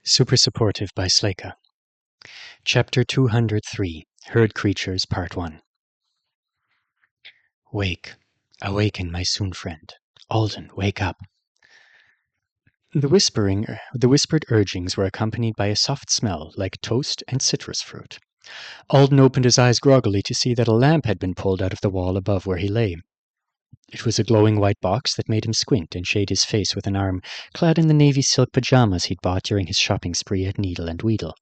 Super Supportive by Sleyca. Chapter 203, Herd Creatures, Part 1. Wake. Awaken, my soon friend. Alden, wake up. The whispered urgings were accompanied by a soft smell like toast and citrus fruit. Alden opened his eyes groggily to see that a lamp had been pulled out of the wall above where he lay. It was a glowing white box that made him squint and shade his face with an arm, clad in the navy silk pajamas he'd bought during his shopping spree at Needle and Wheedle.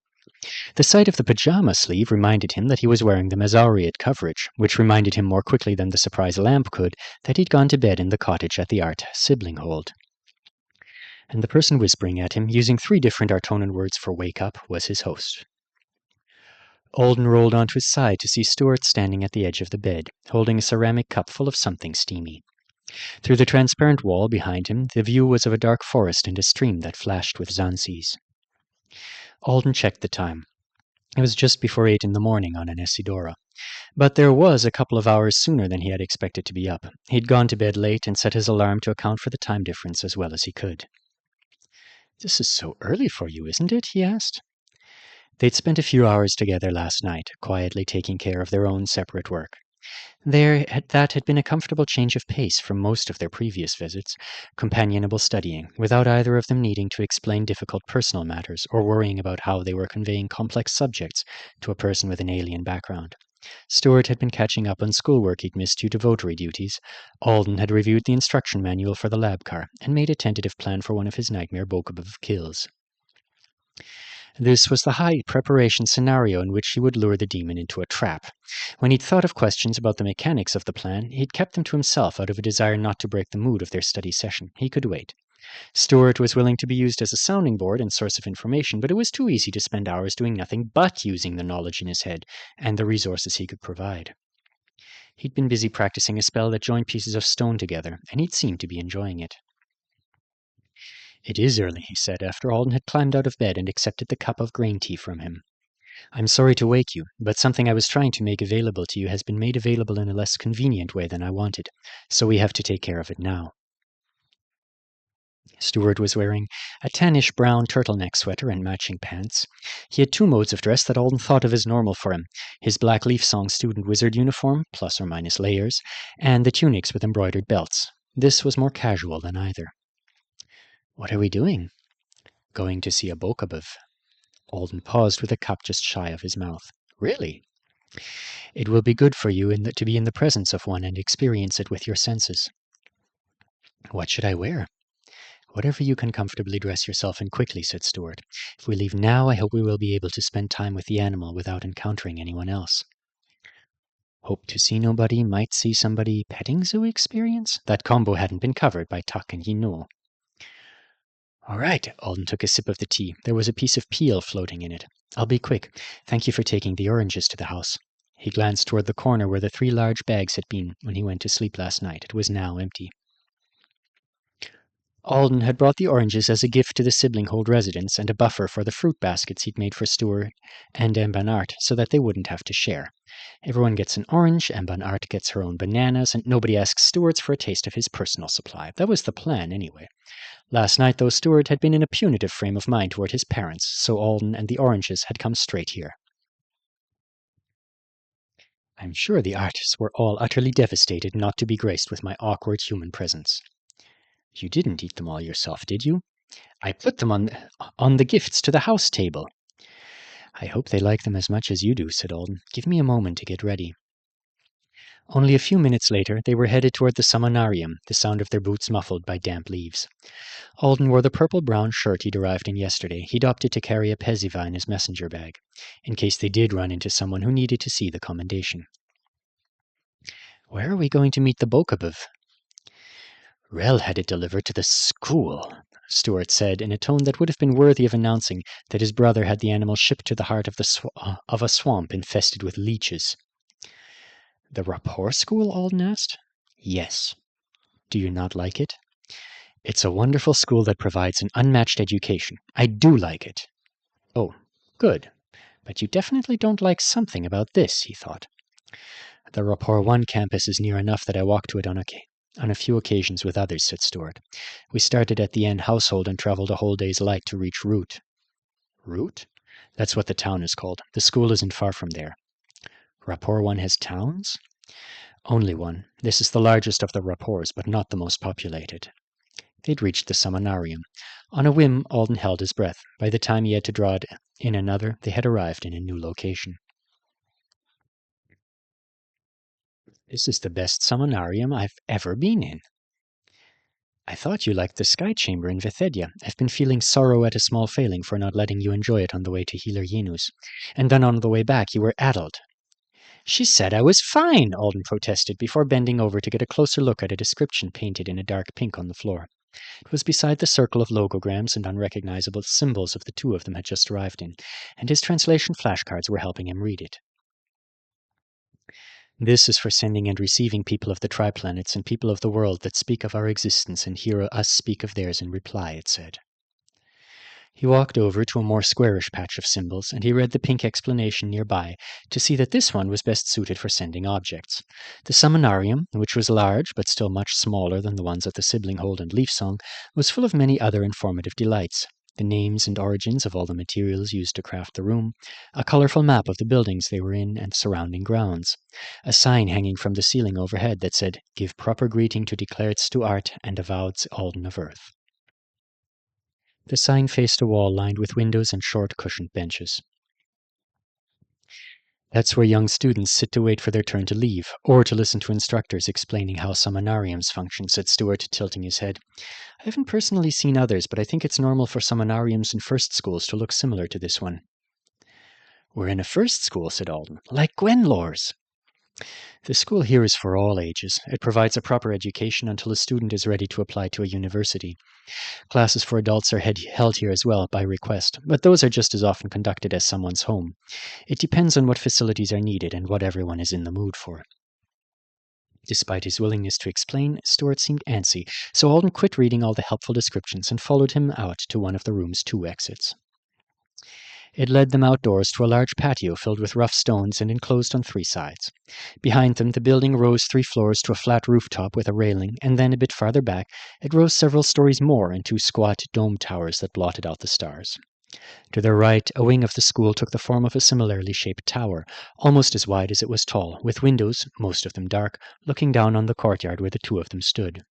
The sight of the pajama sleeve reminded him that he was wearing them as aureate coverage, which reminded him more quickly than the surprise lamp could that he'd gone to bed in the cottage at the Art sibling hold. And the person whispering at him, using 3 different Artonan words for wake up, was his host. Alden rolled onto his side to see Stuart standing at the edge of the bed, holding a ceramic cup full of something steamy. Through the transparent wall behind him, the view was of a dark forest and a stream that flashed with zancies. Alden checked the time. It was just before 8 in the morning on an Isidora. But there was a couple of hours sooner than he had expected to be up. He'd gone to bed late and set his alarm to account for the time difference as well as he could. "This is so early for you, isn't it?" he asked. They'd spent a few hours together last night, quietly taking care of their own separate work. That had been a comfortable change of pace from most of their previous visits, companionable studying, without either of them needing to explain difficult personal matters or worrying about how they were conveying complex subjects to a person with an alien background. Stuart had been catching up on schoolwork he'd missed due to votary duties. Alden had reviewed the instruction manual for the lab car and made a tentative plan for one of his nightmare Bokobov kills. This was the high preparation scenario in which he would lure the demon into a trap. When he'd thought of questions about the mechanics of the plan, he'd kept them to himself out of a desire not to break the mood of their study session. He could wait. Stuart was willing to be used as a sounding board and source of information, but it was too easy to spend hours doing nothing but using the knowledge in his head and the resources he could provide. He'd been busy practicing a spell that joined pieces of stone together, and he'd seemed to be enjoying it. "It is early," he said, after Alden had climbed out of bed and accepted the cup of grain tea from him. "I'm sorry to wake you, but something I was trying to make available to you has been made available in a less convenient way than I wanted, so we have to take care of it now." Stuart was wearing a tannish brown turtleneck sweater and matching pants. He had 2 modes of dress that Alden thought of as normal for him: his black Leaf Song student wizard uniform, plus or minus layers, and the tunics with embroidered belts. This was more casual than either. "What are we doing?" "Going to see a Bokobov." Alden paused with a cup just shy of his mouth. "Really?" "It will be good for you to be in the presence of one and experience it with your senses." "What should I wear?" "Whatever you can comfortably dress yourself in quickly," said Stuart. "If we leave now, I hope we will be able to spend time with the animal without encountering anyone else." "Hope to see nobody, might see somebody, petting zoo experience?" That combo hadn't been covered by Tuck and Yino. "All right." Alden took a sip of the tea. There was a piece of peel floating in it. "I'll be quick. Thank you for taking the oranges to the house." He glanced toward the corner where the 3 large bags had been when he went to sleep last night. It was now empty. Alden had brought the oranges as a gift to the sibling-hold residents and a buffer for the fruit baskets he'd made for Stuart and Emban so that they wouldn't have to share. Everyone gets an orange, Emban gets her own bananas, and nobody asks Stuart's for a taste of his personal supply. That was the plan, anyway. Last night, though, Stuart had been in a punitive frame of mind toward his parents, so Alden and the oranges had come straight here. I'm sure the artists were all utterly devastated not to be graced with my awkward human presence. You didn't eat them all yourself, did you? I put them on the gifts to the house table. I hope they like them as much as you do, said Alden. Give me a moment to get ready. Only a few minutes later, they were headed toward the Summonarium, the sound of their boots muffled by damp leaves. Alden wore the purple-brown shirt he'd arrived in yesterday. He'd opted to carry a Peziva in his messenger bag, in case they did run into someone who needed to see the commendation. Where are we going to meet the Bokobov? Rel had it delivered to the school, Stuart said in a tone that would have been worthy of announcing that his brother had the animal shipped to the heart of a swamp infested with leeches. The rapport school? Alden asked. Yes. Do you not like it? It's a wonderful school that provides an unmatched education. I do like it. Oh, good. But you definitely don't like something about this, he thought. The Rapport 1 campus is near enough that I walk to it on a few occasions with others, said Stuart. We started at the End household and traveled a whole day's light to reach Root. Root? That's what the town is called. The school isn't far from there. Rapport 1 has towns? Only one. This is the largest of the rapports, but not the most populated. They'd reached the seminarium. On a whim, Alden held his breath. By the time he had to draw it in another, they had arrived in a new location. This is the best seminarium I've ever been in. I thought you liked the Sky Chamber in Vethedia. I've been feeling sorrow at a small failing for not letting you enjoy it on the way to Healer Yenus. And then on the way back you were addled. She said I was fine, Alden protested, before bending over to get a closer look at a description painted in a dark pink on the floor. It was beside the circle of logograms and unrecognizable symbols of the two of them had just arrived in, and his translation flashcards were helping him read it. This is for sending and receiving people of the triplanets and people of the world that speak of our existence and hear us speak of theirs in reply, it said. He walked over to a more squarish patch of symbols, and he read the pink explanation nearby to see that this one was best suited for sending objects. The seminarium, which was large but still much smaller than the ones at the Sibling Hold and Leaf Song, was full of many other informative delights. The names and origins of all the materials used to craft the room, a colorful map of the buildings they were in and surrounding grounds, a sign hanging from the ceiling overhead that said, "Give proper greeting to declared Stuart and avowed Alden of Earth." The sign faced a wall lined with windows and short cushioned benches. That's where young students sit to wait for their turn to leave, or to listen to instructors explaining how seminariums function, said Stuart, tilting his head. I haven't personally seen others, but I think it's normal for seminariums in first schools to look similar to this one. We're in a first school, said Alden, like Gwenlore's. The school here is for all ages. It provides a proper education until a student is ready to apply to a university. Classes for adults are held here as well, by request, but those are just as often conducted as someone's home. It depends on what facilities are needed and what everyone is in the mood for. Despite his willingness to explain, Stuart seemed antsy, so Alden quit reading all the helpful descriptions and followed him out to one of the room's 2 exits. It led them outdoors to a large patio filled with rough stones and enclosed on 3 sides. Behind them, the building rose 3 floors to a flat rooftop with a railing, and then, a bit farther back, it rose several stories more into squat dome towers that blotted out the stars. To their right, a wing of the school took the form of a similarly shaped tower, almost as wide as it was tall, with windows, most of them dark, looking down on the courtyard where the 2 of them stood.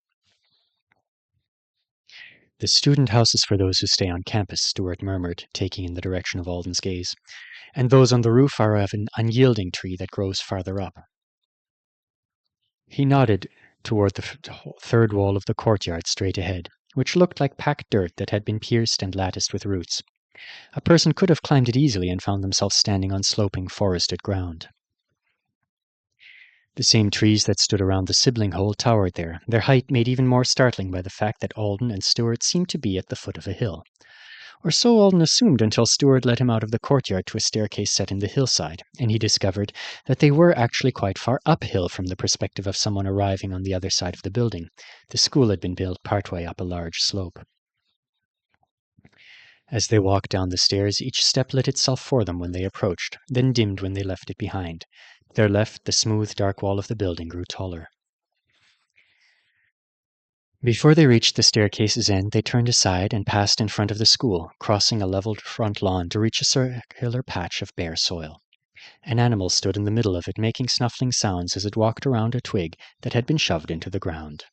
The student house is for those who stay on campus, Stuart murmured, taking in the direction of Alden's gaze, and those on the roof are of an unyielding tree that grows farther up. He nodded toward the third wall of the courtyard straight ahead, which looked like packed dirt that had been pierced and latticed with roots. A person could have climbed it easily and found themselves standing on sloping, forested ground. The same trees that stood around the Sibling Hole towered there, their height made even more startling by the fact that Alden and Stuart seemed to be at the foot of a hill. Or so Alden assumed until Stuart led him out of the courtyard to a staircase set in the hillside, and he discovered that they were actually quite far uphill from the perspective of someone arriving on the other side of the building. The school had been built partway up a large slope. As they walked down the stairs, each step lit itself for them when they approached, then dimmed when they left it behind. To their left, the smooth, dark wall of the building grew taller. Before they reached the staircase's end, they turned aside and passed in front of the school, crossing a leveled front lawn to reach a circular patch of bare soil. An animal stood in the middle of it, making snuffling sounds as it walked around a twig that had been shoved into the ground.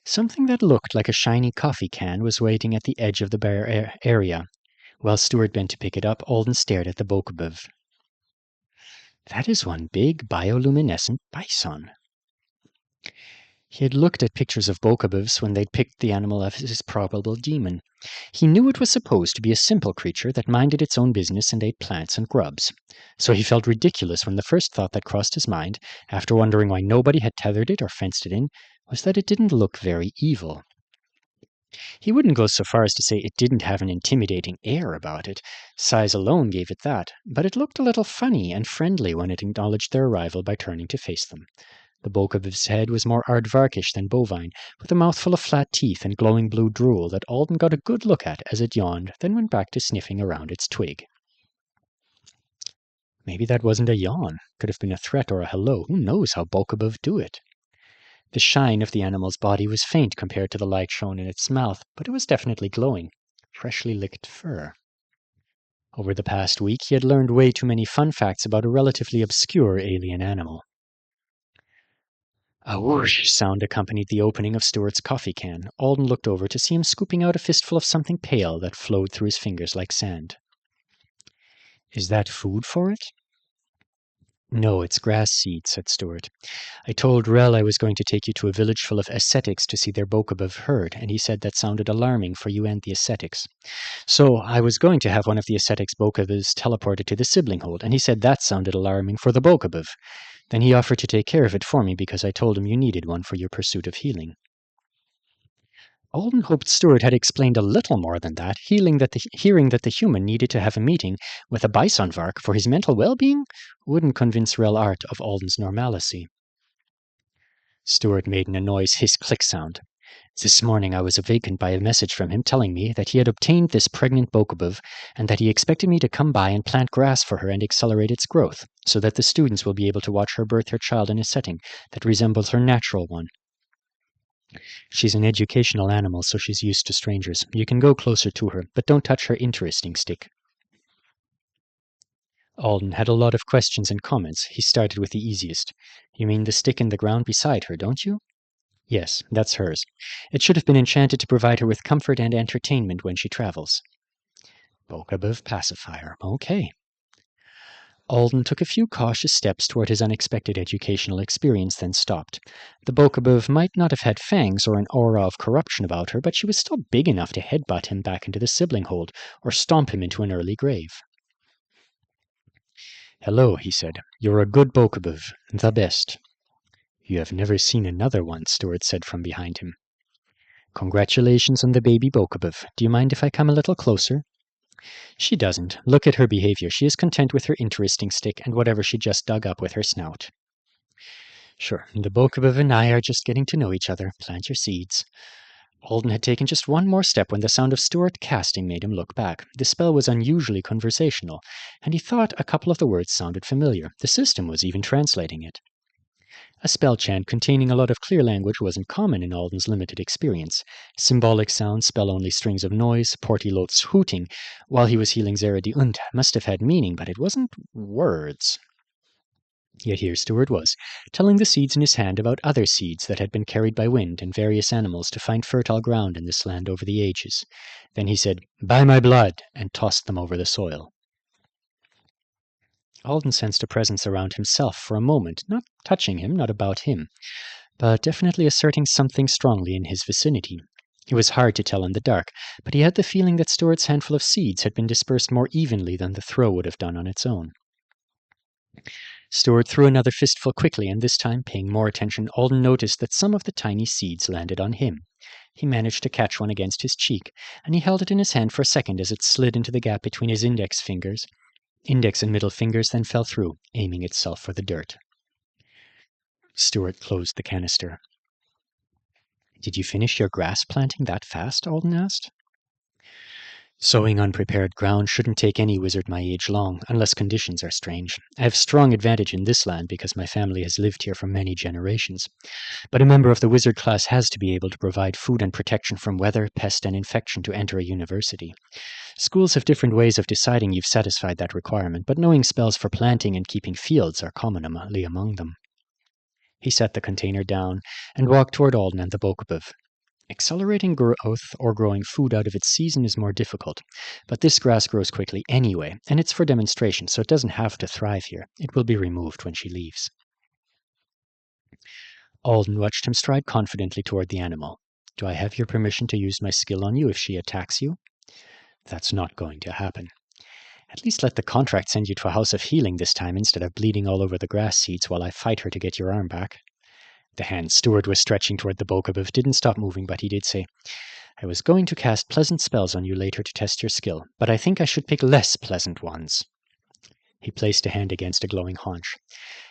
Something that looked like a shiny coffee can was waiting at the edge of the bare area. While Stuart bent to pick it up, Alden stared at the bokoblin. That is one big bioluminescent bison. He had looked at pictures of bokoblins when they'd picked the animal as his probable demon. He knew it was supposed to be a simple creature that minded its own business and ate plants and grubs. So he felt ridiculous when the first thought that crossed his mind, after wondering why nobody had tethered it or fenced it in, was that it didn't look very evil. He wouldn't go so far as to say it didn't have an intimidating air about it. Size alone gave it that, but it looked a little funny and friendly when it acknowledged their arrival by turning to face them. The bulk of his head was more aardvarkish than bovine, with a mouthful of flat teeth and glowing blue drool that Alden got a good look at as it yawned, then went back to sniffing around its twig. Maybe that wasn't a yawn. Could have been a threat or a hello. Who knows how bokoblin do it? The shine of the animal's body was faint compared to the light shown in its mouth, but it was definitely glowing. Freshly licked fur. Over the past week, he had learned way too many fun facts about a relatively obscure alien animal. A whoosh sound accompanied the opening of Stuart's coffee can. Alden looked over to see him scooping out a fistful of something pale that flowed through his fingers like sand. Is that food for it? No, it's grass seed, said Stuart. I told Rel I was going to take you to a village full of ascetics to see their Bokabuv herd, and he said that sounded alarming for you and the ascetics. So I was going to have one of the ascetics Bokabuvs teleported to the sibling hold, and he said that sounded alarming for the Bokabuv. Then he offered to take care of it for me because I told him you needed one for your pursuit of healing. Alden hoped Stuart had explained a little more than that, hearing that the human needed to have a meeting with a Bisonvark for his mental well-being wouldn't convince Rel Art of Alden's normalcy. Stuart made an annoyed hiss-click sound. This morning I was awakened by a message from him telling me that he had obtained this pregnant Bokabuv and that he expected me to come by and plant grass for her and accelerate its growth, so that the students will be able to watch her birth her child in a setting that resembles her natural one. She's an educational animal, so she's used to strangers. You can go closer to her, but don't touch her interesting stick. Alden had a lot of questions and comments. He started with the easiest. You mean the stick in the ground beside her, don't you? Yes, that's hers. It should have been enchanted to provide her with comfort and entertainment when she travels. Bokabuv pacifier. Okay. Alden took a few cautious steps toward his unexpected educational experience, then stopped. The Bokabuv might not have had fangs or an aura of corruption about her, but she was still big enough to headbutt him back into the sibling hold, or stomp him into an early grave. Hello, he said. You're a good Bokabuv. The best. You have never seen another one, Stuart said from behind him. Congratulations on the baby Bokabuv. Do you mind if I come a little closer? She doesn't. Look at her behavior. She is content with her interesting stick and whatever she just dug up with her snout. Sure, the Bokabuv and I are just getting to know each other. Plant your seeds. Alden had taken just one more step when the sound of Stuart casting made him look back. The spell was unusually conversational, and he thought a couple of the words sounded familiar. The system was even translating it. A spell chant containing a lot of clear language wasn't common in Alden's limited experience. Symbolic sounds, spell-only strings of noise, Portilot's hooting, while he was healing Zeradi Und, must have had meaning, but it wasn't words. Yet here Stuart was, telling the seeds in his hand about other seeds that had been carried by wind and various animals to find fertile ground in this land over the ages. Then he said, "By my blood," and tossed them over the soil. Alden sensed a presence around himself for a moment, not touching him, not about him, but definitely asserting something strongly in his vicinity. It was hard to tell in the dark, but he had the feeling that Stuart's handful of seeds had been dispersed more evenly than the throw would have done on its own. Stuart threw another fistful quickly, and this time, paying more attention, Alden noticed that some of the tiny seeds landed on him. He managed to catch one against his cheek, and he held it in his hand for a second as it slid into the gap between his index and middle fingers, then fell through, aiming itself for the dirt. Stuart closed the canister. Did you finish your grass planting that fast? Alden asked. Sowing unprepared ground shouldn't take any wizard my age long, unless conditions are strange. I have strong advantage in this land because my family has lived here for many generations. But a member of the wizard class has to be able to provide food and protection from weather, pest, and infection to enter a university. Schools have different ways of deciding you've satisfied that requirement, but knowing spells for planting and keeping fields are commonly among them. He set the container down and walked toward Alden and the Bokabuv. Accelerating growth or growing food out of its season is more difficult, but this grass grows quickly anyway, and it's for demonstration, so it doesn't have to thrive here. It will be removed when she leaves. Alden watched him stride confidently toward the animal. Do I have your permission to use my skill on you if she attacks you? That's not going to happen. At least let the contract send you to a house of healing this time instead of bleeding all over the grass seeds while I fight her to get your arm back. The hand Stuart was stretching toward the Bokabuv didn't stop moving, but he did say, I was going to cast pleasant spells on you later to test your skill, but I think I should pick less pleasant ones. He placed a hand against a glowing haunch.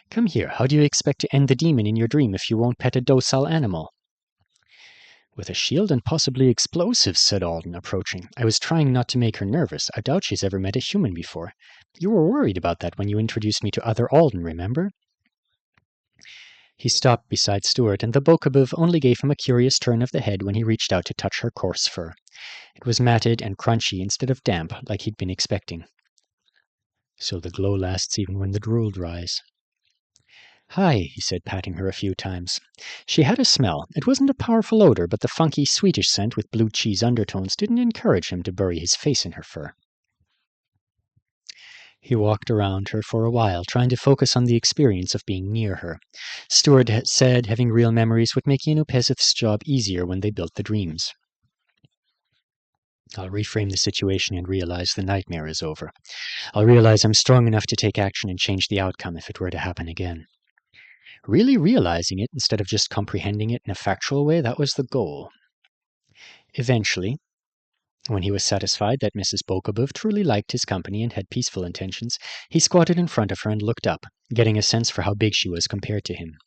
Come here, how do you expect to end the demon in your dream if you won't pet a docile animal? With a shield and possibly explosives, said Alden, approaching. I was trying not to make her nervous. I doubt she's ever met a human before. You were worried about that when you introduced me to other Alden, remember? He stopped beside Stuart, and the Bokabuv only gave him a curious turn of the head when he reached out to touch her coarse fur. It was matted and crunchy instead of damp, like he'd been expecting. So the glow lasts even when the drool dries. Hi, he said, patting her a few times. She had a smell. It wasn't a powerful odor, but the funky, sweetish scent with blue cheese undertones didn't encourage him to bury his face in her fur. He walked around her for a while, trying to focus on the experience of being near her. Stuart said having real memories would make Yenopezeth's job easier when they built the dreams. I'll reframe the situation and realize the nightmare is over. I'll realize I'm strong enough to take action and change the outcome if it were to happen again. Really realizing it instead of just comprehending it in a factual way, that was the goal. Eventually, when he was satisfied that Mrs. Bokobuv truly liked his company and had peaceful intentions, he squatted in front of her and looked up, getting a sense for how big she was compared to him.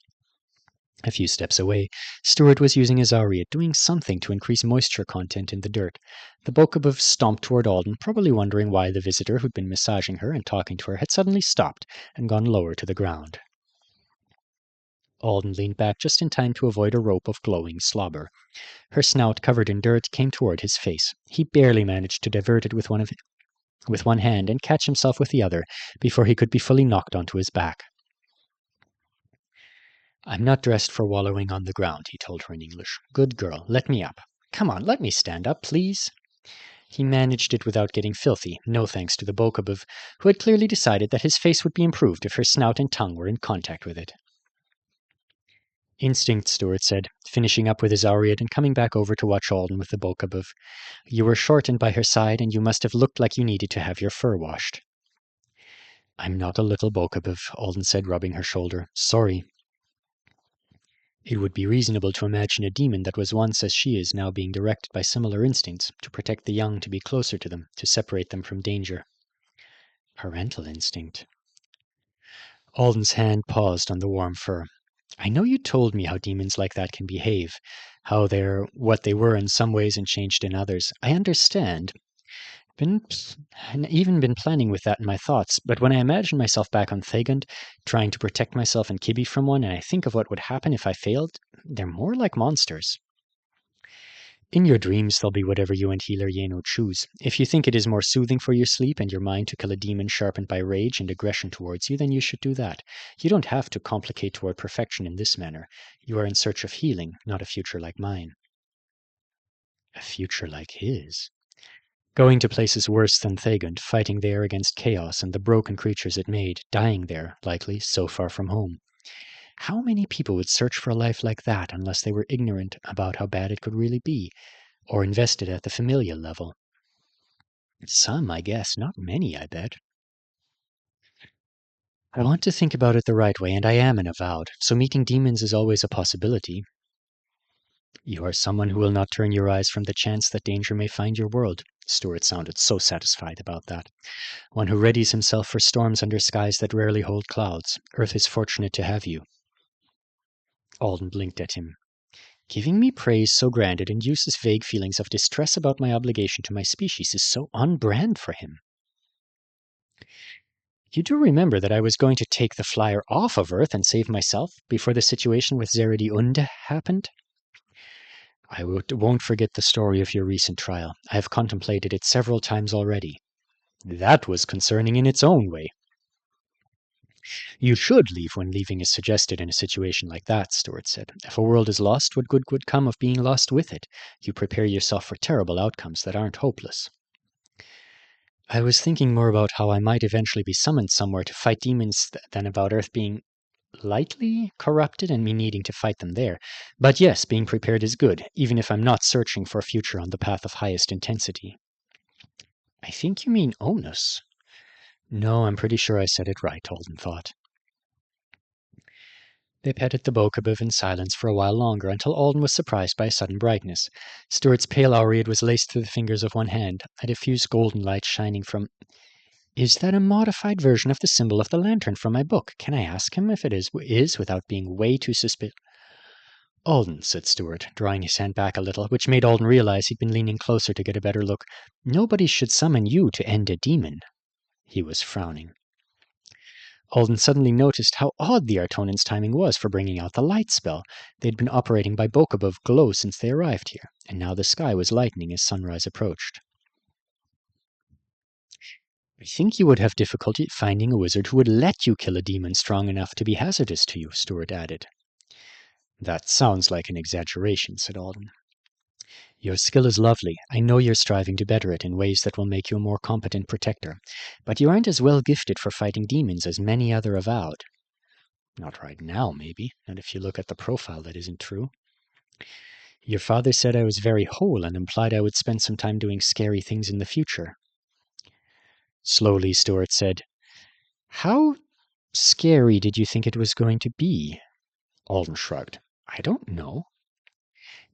A few steps away, Stuart was using his aureate, doing something to increase moisture content in the dirt. The Bokobov stomped toward Alden, probably wondering why the visitor who'd been massaging her and talking to her had suddenly stopped and gone lower to the ground. Alden leaned back just in time to avoid a rope of glowing slobber. Her snout, covered in dirt, came toward his face. He barely managed to divert it with one hand and catch himself with the other before he could be fully knocked onto his back. I'm not dressed for wallowing on the ground, he told her in English. Good girl, let me up. Come on, let me stand up, please. He managed it without getting filthy, no thanks to the Bokobov, who had clearly decided that his face would be improved if her snout and tongue were in contact with it. Instinct, Stuart said, finishing up with his aureate and coming back over to watch Alden with the Bokobov. You were shortened by her side, and you must have looked like you needed to have your fur washed. I'm not a little Bokobov, Alden said, rubbing her shoulder. Sorry. It would be reasonable to imagine a demon that was once as she is now being directed by similar instincts, to protect the young, to be closer to them, to separate them from danger. Parental instinct. Alden's hand paused on the warm fur. I know you told me how demons like that can behave, how they're what they were in some ways and changed in others. I understand. Even been planning with that in my thoughts, but when I imagine myself back on Thagund, trying to protect myself and Kibby from one, and I think of what would happen if I failed, they're more like monsters. In your dreams, they'll be whatever you and healer Yeno choose. If you think it is more soothing for your sleep and your mind to kill a demon sharpened by rage and aggression towards you, then you should do that. You don't have to complicate toward perfection in this manner. You are in search of healing, not a future like mine. A future like his? Going to places worse than Thagund, fighting there against chaos and the broken creatures it made, dying there, likely, so far from home. How many people would search for a life like that unless they were ignorant about how bad it could really be, or invested at the familial level? Some, I guess, not many, I bet. I want to think about it the right way, and I am an avowed, so meeting demons is always a possibility. You are someone who will not turn your eyes from the chance that danger may find your world. Stuart sounded so satisfied about that. One who readies himself for storms under skies that rarely hold clouds. Earth is fortunate to have you. Alden blinked at him. Giving me praise so grand it induces vague feelings of distress about my obligation to my species is so on brand for him. You do remember that I was going to take the flyer off of Earth and save myself before the situation with Zeredi Unde happened? I won't forget the story of your recent trial. I have contemplated it several times already. That was concerning in its own way. You should leave when leaving is suggested in a situation like that, Stuart said. If a world is lost, what good would come of being lost with it? You prepare yourself for terrible outcomes that aren't hopeless. I was thinking more about how I might eventually be summoned somewhere to fight demons than about Earth being lightly corrupted and me needing to fight them there. But yes, being prepared is good, even if I'm not searching for a future on the path of highest intensity. I think you mean onus. No, I'm pretty sure I said it right, Alden thought. They petted the Bokobov in silence for a while longer until Alden was surprised by a sudden brightness. Stuart's pale aureate was laced through the fingers of one hand, a diffuse golden light shining from... Is that a modified version of the symbol of the lantern from my book? Can I ask him if it is without being way too suspicious? Alden, said Stuart, drawing his hand back a little, which made Alden realize he'd been leaning closer to get a better look. Nobody should summon you to end a demon. He was frowning. Alden suddenly noticed how odd the Artonans' timing was for bringing out the light spell. They'd been operating by Bokobov glow since they arrived here, and now the sky was lightening as sunrise approached. I think you would have difficulty finding a wizard who would let you kill a demon strong enough to be hazardous to you, Stuart added. That sounds like an exaggeration, said Alden. Your skill is lovely. I know you're striving to better it in ways that will make you a more competent protector, but you aren't as well gifted for fighting demons as many other avowed. Not right now, maybe, not if you look at the profile that isn't true. Your father said I was very whole and implied I would spend some time doing scary things in the future. Slowly, Stuart said, How scary did you think it was going to be? Alden shrugged. I don't know.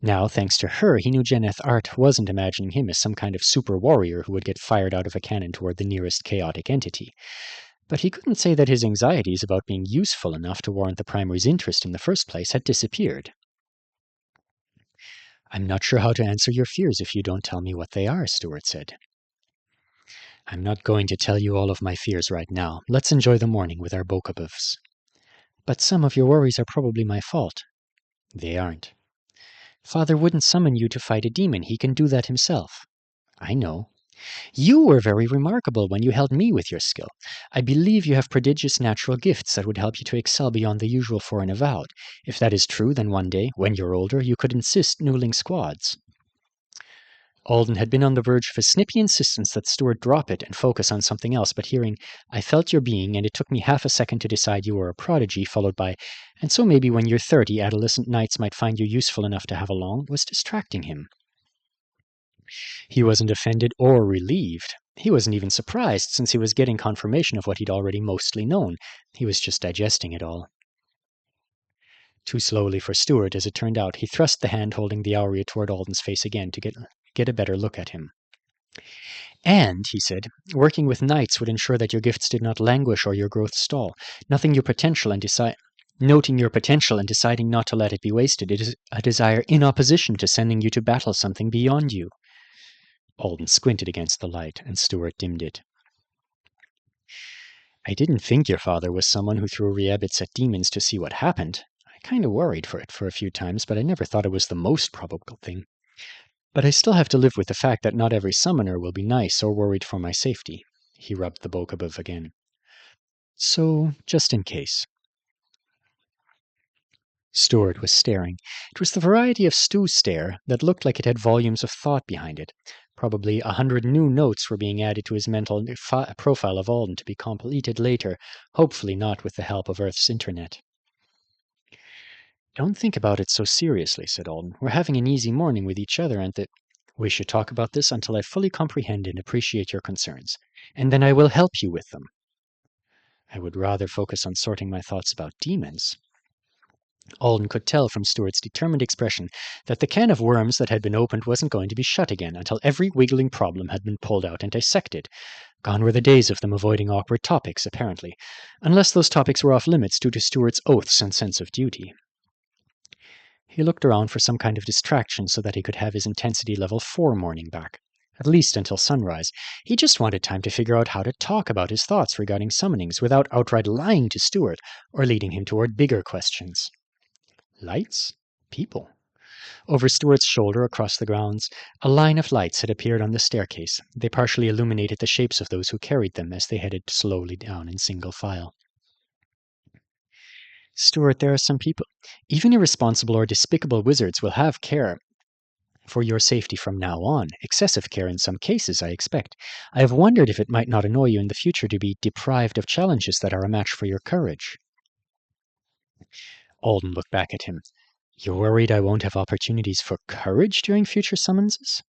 Now, thanks to her, he knew Jeneth Art wasn't imagining him as some kind of super warrior who would get fired out of a cannon toward the nearest chaotic entity. But he couldn't say that his anxieties about being useful enough to warrant the primary's interest in the first place had disappeared. I'm not sure how to answer your fears if you don't tell me what they are, Stuart said. I'm not going to tell you all of my fears right now. Let's enjoy the morning with our Bokobovs. But some of your worries are probably my fault. They aren't. Father wouldn't summon you to fight a demon. He can do that himself. I know. You were very remarkable when you held me with your skill. I believe you have prodigious natural gifts that would help you to excel beyond the usual for an avowed. If that is true, then one day, when you're older, you could assist newling squads. Alden had been on the verge of a snippy insistence that Stuart drop it and focus on something else, but hearing, I felt your being, and it took me half a second to decide you were a prodigy, followed by, and so maybe when you're 30, adolescent knights might find you useful enough to have along, was distracting him. He wasn't offended or relieved. He wasn't even surprised, since he was getting confirmation of what he'd already mostly known. He was just digesting it all. Too slowly for Stuart, as it turned out, he thrust the hand holding the Aurea toward Alden's face again to get a better look at him. And, he said, working with knights would ensure that your gifts did not languish or your growth stall. Noting your potential and deciding not to let it be wasted, it is a desire in opposition to sending you to battle something beyond you. Alden squinted against the light, and Stuart dimmed it. I didn't think your father was someone who threw reabits at demons to see what happened. I kind of worried for it for a few times, but I never thought it was the most probable thing. But I still have to live with the fact that not every summoner will be nice or worried for my safety. He rubbed the Bokobov again. So, just in case. Stuart was staring. It was the variety of Stu's stare that looked like it had volumes of thought behind it. Probably 100 new notes were being added to his mental profile of Alden to be completed later, hopefully not with the help of Earth's internet. Don't think about it so seriously, said Alden. We're having an easy morning with each other, and that we should talk about this until I fully comprehend and appreciate your concerns, and then I will help you with them. I would rather focus on sorting my thoughts about demons. Alden could tell from Stuart's determined expression that the can of worms that had been opened wasn't going to be shut again until every wiggling problem had been pulled out and dissected. Gone were the days of them avoiding awkward topics, apparently, unless those topics were off limits due to Stuart's oaths and sense of duty. He looked around for some kind of distraction so that he could have his intensity level 4 morning back, at least until sunrise. He just wanted time to figure out how to talk about his thoughts regarding summonings without outright lying to Stuart or leading him toward bigger questions. Lights? People. Over Stuart's shoulder across the grounds, a line of lights had appeared on the staircase. They partially illuminated the shapes of those who carried them as they headed slowly down in single file. Stuart, there are some people. Even irresponsible or despicable wizards will have care for your safety from now on. Excessive care in some cases, I expect. I have wondered if it might not annoy you in the future to be deprived of challenges that are a match for your courage. Alden looked back at him. You're worried I won't have opportunities for courage during future summonses?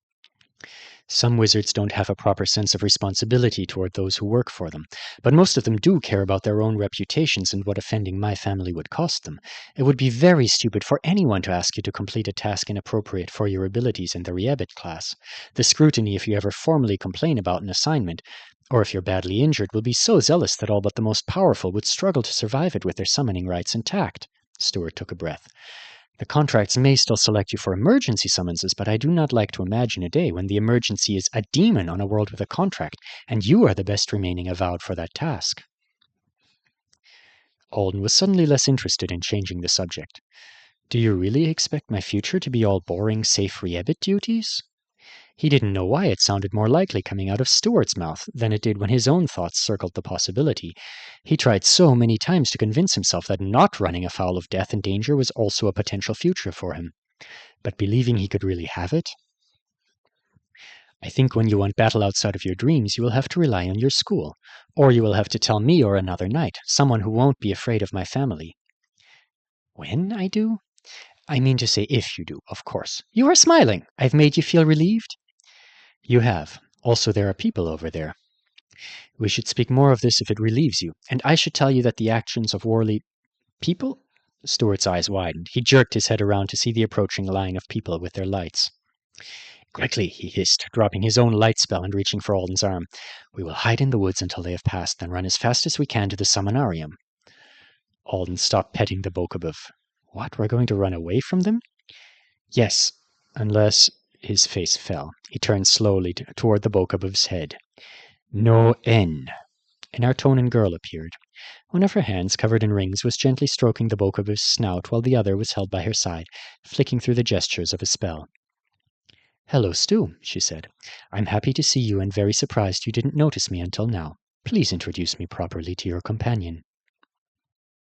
Some wizards don't have a proper sense of responsibility toward those who work for them, but most of them do care about their own reputations and what offending my family would cost them. It would be very stupid for anyone to ask you to complete a task inappropriate for your abilities in the Reabit class. The scrutiny if you ever formally complain about an assignment, or if you're badly injured, will be so zealous that all but the most powerful would struggle to survive it with their summoning rights intact. Stuart took a breath. The contracts may still select you for emergency summonses, but I do not like to imagine a day when the emergency is a demon on a world with a contract, and you are the best remaining avowed for that task. Alden was suddenly less interested in changing the subject. Do you really expect my future to be all boring, safe Reabit duties? He didn't know why it sounded more likely coming out of Stuart's mouth than it did when his own thoughts circled the possibility. He tried so many times to convince himself that not running afoul of death and danger was also a potential future for him. But believing he could really have it? I think when you want battle outside of your dreams, you will have to rely on your school. Or you will have to tell me or another knight, someone who won't be afraid of my family. When I do? I mean to say if you do, of course. You are smiling. I've made you feel relieved? You have. Also, there are people over there. We should speak more of this if it relieves you, and I should tell you that the actions of Worley... People? Stuart's eyes widened. He jerked his head around to see the approaching line of people with their lights. Quickly, he hissed, dropping his own light spell and reaching for Alden's arm. We will hide in the woods until they have passed, then run as fast as we can to the Summonarium. Alden stopped petting the Bokobov. What, we're going to run away from them? Yes, unless... His face fell. He turned slowly toward the Bokobov's head. No N. An Artonan girl appeared. One of her hands, covered in rings, was gently stroking the Bokobov's snout, while the other was held by her side, flicking through the gestures of a spell. Hello, Stu, she said. I'm happy to see you and very surprised you didn't notice me until now. Please introduce me properly to your companion.